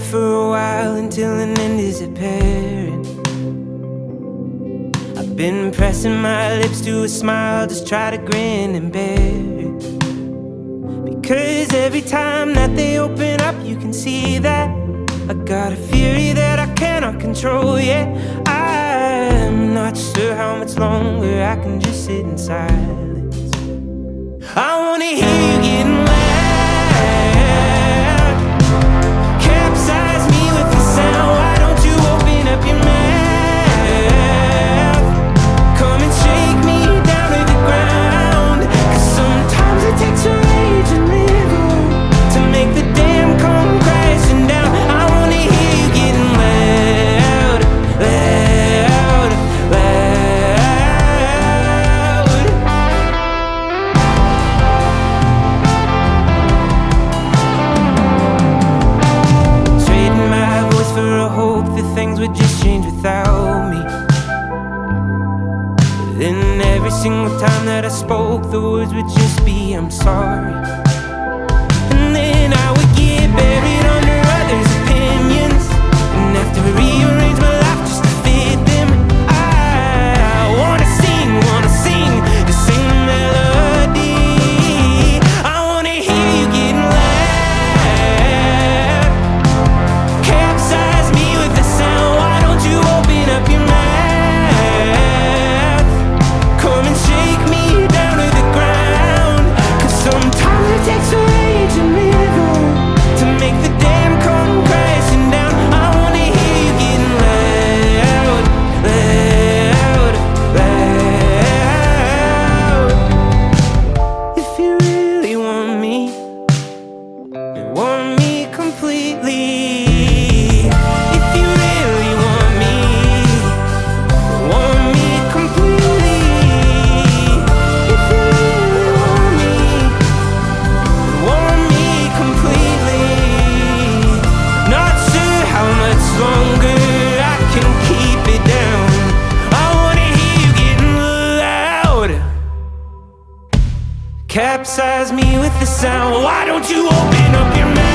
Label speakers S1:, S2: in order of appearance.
S1: for a while until an end is apparent. I've been pressing my lips to a smile, just try to grin and bear it. Because every time that they open up, you can see that I got a fury that I cannot control yet. I'm not sure how much longer I can just sit in silence. I wanna hear you getting loud. Capsize me with the sound. Why don't you open up your mouth? Come and shake me down to the ground. 'Cause sometimes it takes a raging river to make the dam come crashing down. I wanna hear you getting loud, loud, loud. Trading my voice for a hope that things would just change without me. Then every single time that I spoke, the words would just be, I'm sorry. And then I would get buried under others' opinions and have to rearrange my life just to fit them. I wanna sing the same melody. I wanna hear you getting loud. Capsize me with the sound. Why don't you open up your mouth? Come and shake me down to the ground. 'Cause sometimes it takes a raging river to make the dam come crashing down. I wanna hear you getting loud, loud, loud. If you really want me, and want me completely. If you really want me, want me completely. If you really want me completely. Not sure how much longer I can keep it down. I wanna hear you getting loud. Capsize me with the sound. Why don't you open up your mouth?